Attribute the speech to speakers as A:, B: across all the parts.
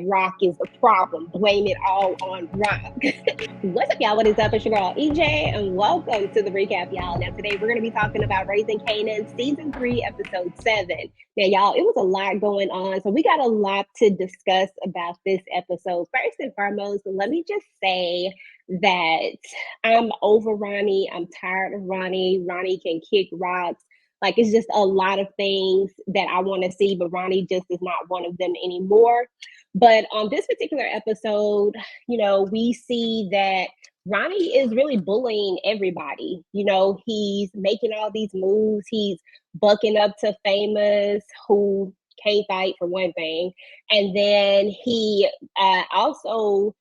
A: RAQ is the problem. Blame it all on RAQ. What's up, y'all? What is up? It's your girl EJ, and welcome to the recap, y'all. Now, today we're going to be talking about Raising Kanan, Season 3, Episode 7. Now, y'all, it was a lot going on, so we got a lot to discuss about this episode. First and foremost, let me just say that I'm over Ronnie. I'm tired of Ronnie. Ronnie can kick rocks. Like, it's just a lot of things that I want to see, but Ronnie just is not one of them anymore. But on this particular episode, we see that Ronnie is really bullying everybody. He's making all these moves. He's bucking up to Famous, who can't fight for one thing. And then he also,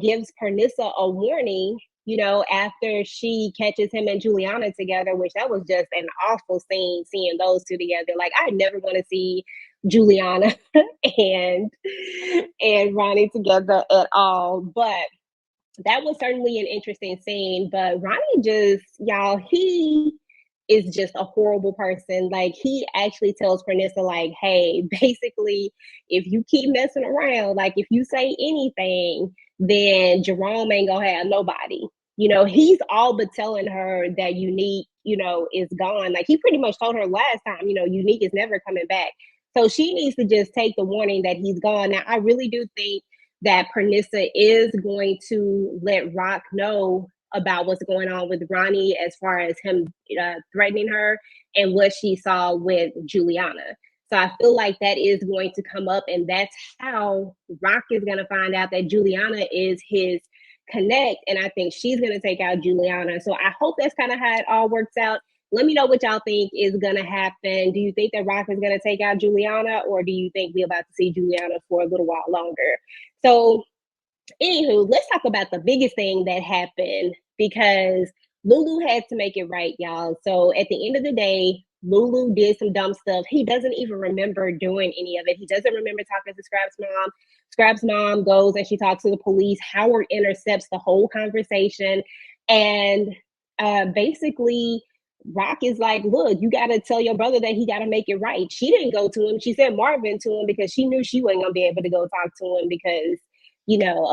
A: gives Pernissa a warning, after she catches him and Juliana together, which that was just an awful scene, seeing those two together. Like, I never want to see Juliana and Ronnie together at all. But that was certainly an interesting scene. But Ronnie just, y'all, he is just a horrible person. Like, he actually tells Pernissa, like, hey, basically, if you keep messing around, like, if you say anything, then Jerome ain't gonna have nobody. He's all but telling her that Unique, is gone. Like, he pretty much told her last time, Unique is never coming back. So she needs to just take the warning that he's gone. Now, I really do think that Pernissa is going to let RAQ know about what's going on with Ronnie as far as him threatening her and what she saw with Juliana. So I feel like that is going to come up, and that's how RAQ is going to find out that Juliana is his connect, and I think she's going to take out Juliana. So I hope that's kind of how it all works out. Let me know what y'all think is going to happen. Do you think that RAQ is going to take out Juliana, or do you think we're about to see Juliana for a little while longer? So, anywho, let's talk about the biggest thing that happened, because Lulu had to make it right, y'all. So at the end of the day, Lulu did some dumb stuff. He doesn't even remember doing any of it. He doesn't remember talking to Scrap's mom. Scrap's mom goes and she talks to the police. Howard intercepts the whole conversation. And basically, RAQ is like, look, you got to tell your brother that he got to make it right. She didn't go to him. She said Marvin to him because she knew she wasn't going to be able to go talk to him because,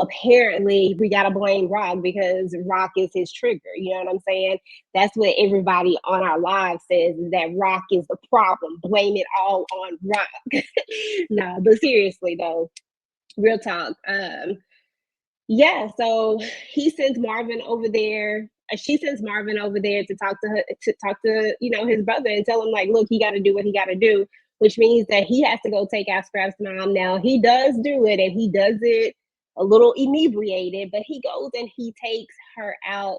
A: apparently we got to blame RAQ because RAQ is his trigger. You know what I'm saying? That's what everybody on our live says, is that RAQ is the problem. Blame it all on RAQ. Nah, but seriously though, real talk. Yeah, so he sends Marvin over there. She sends Marvin over there to talk to his brother and tell him, like, look, he got to do what he got to do, which means that he has to go take out Scrap's mom. Now, he does do it, and he does it a little inebriated, but he goes and he takes her out,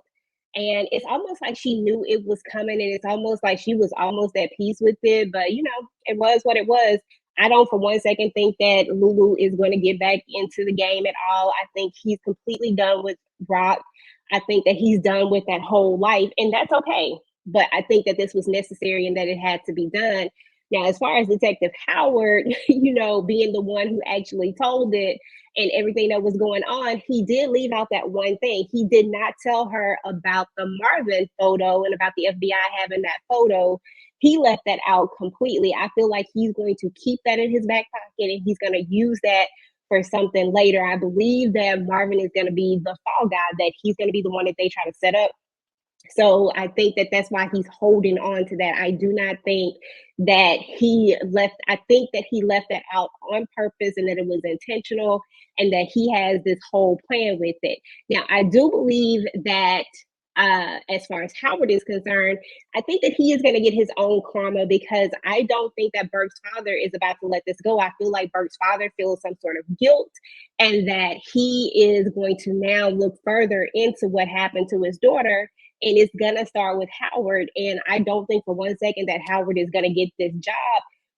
A: and it's almost like she knew it was coming, and it's almost like she was almost at peace with it, but it was what it was. I don't for one second think that Lulu is going to get back into the game at all. I think he's completely done with RAQ. I think that he's done with that whole life, and that's okay. But I think that this was necessary and that it had to be done. Now, as far as Detective Howard, being the one who actually told it and everything that was going on, he did leave out that one thing. He did not tell her about the Marvin photo and about the FBI having that photo. He left that out completely. I feel like he's going to keep that in his back pocket and he's going to use that for something later. I believe that Marvin is going to be the fall guy, that he's going to be the one that they try to set up. So I think that that's why he's holding on to that. I do not think that I think that he left that out on purpose and that it was intentional and that he has this whole plan with it. Now, I do believe that as far as Howard is concerned, I think that he is going to get his own karma, because I don't think that Burke's father is about to let this go. I feel like Burke's father feels some sort of guilt and that he is going to now look further into what happened to his daughter. And it's going to start with Howard. And I don't think for one second that Howard is going to get this job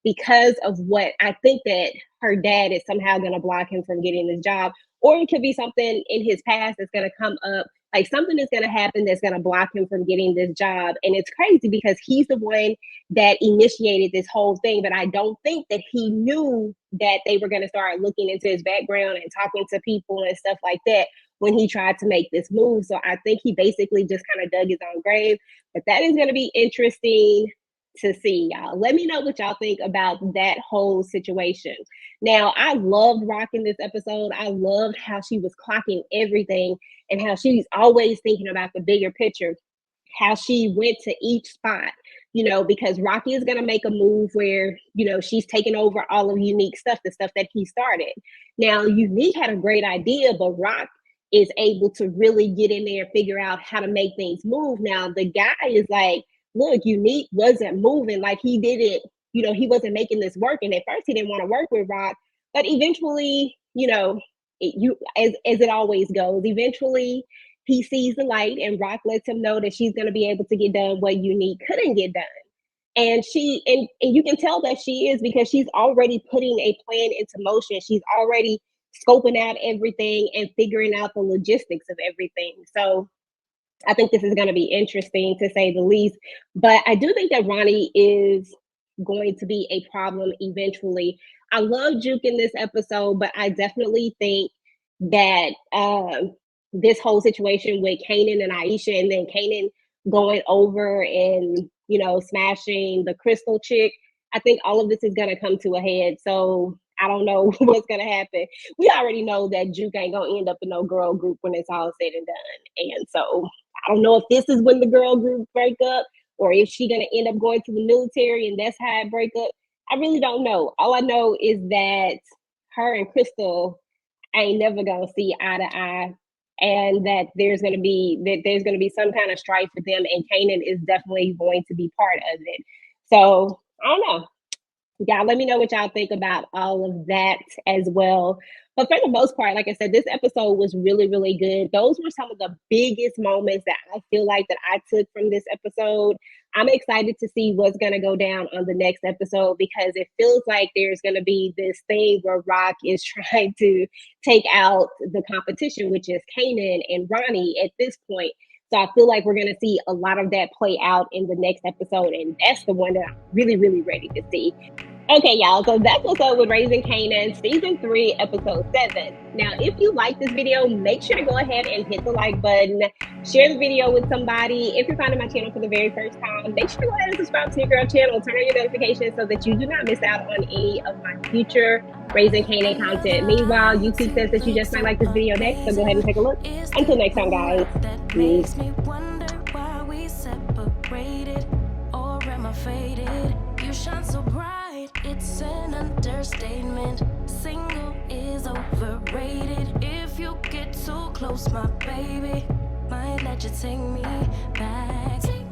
A: because of what I think that her dad is somehow going to block him from getting this job. Or it could be something in his past that's going to come up. Like, something is going to happen that's going to block him from getting this job. And it's crazy because he's the one that initiated this whole thing. But I don't think that he knew that they were going to start looking into his background and talking to people and stuff like that when he tried to make this move. So I think he basically just kind of dug his own grave. But that is going to be interesting. to see, y'all. Let me know what y'all think about that whole situation. Now, I loved rocking this episode. I loved how she was clocking everything and how she's always thinking about the bigger picture, how she went to each spot, because Rocky is going to make a move where, she's taking over all of Unique stuff, the stuff that he started. Now, Unique had a great idea, but Rock is able to really get in there and figure out how to make things move. Now, the guy is like, look, Unique wasn't moving, like he didn't, he wasn't making this work. And at first he didn't want to work with Rock, but eventually, as it always goes, eventually he sees the light and Rock lets him know that she's going to be able to get done what Unique couldn't get done. And and you can tell that she is, because she's already putting a plan into motion. She's already scoping out everything and figuring out the logistics of everything. So I think this is going to be interesting, to say the least. But I do think that Ronnie is going to be a problem eventually. I love Juke in this episode, but I definitely think that this whole situation with Kanan and Aisha, and then Kanan going over and, smashing the Crystal chick, I think all of this is going to come to a head. So I don't know what's going to happen. We already know that Juke ain't going to end up in no girl group when it's all said and done. And so I don't know if this is when the girl group break up, or if she's going to end up going to the military and that's how it break up. I really don't know. All I know is that her and Crystal ain't never going to see eye to eye, and that there's going to be some kind of strife with them, and Kanan is definitely going to be part of it. So I don't know. Y'all let me know what y'all think about all of that as well. But for the most part, like I said, this episode was really, really good. Those were some of the biggest moments that I feel like that I took from this episode. I'm excited to see what's going to go down on the next episode, because it feels like there's going to be this thing where Rock is trying to take out the competition, which is Kanan and Ronnie at this point. So I feel like we're going to see a lot of that play out in the next episode. And that's the one that I'm really, really ready to see. Okay, y'all, so that's what's up with Raising Kanan, Season 3, Episode 7. Now, if you like this video, make sure to go ahead and hit the like button. Share the video with somebody. If you're finding my channel for the very first time, make sure to go ahead and subscribe to your girl channel. Turn on your notifications so that you do not miss out on any of my future Raising Kanan content. Meanwhile, YouTube says that you just might like this video next, so go ahead and take a look. Until next time, guys. Peace.
B: Shine so bright, it's an understatement. Single is overrated. If you get too close, my baby might let you take me back.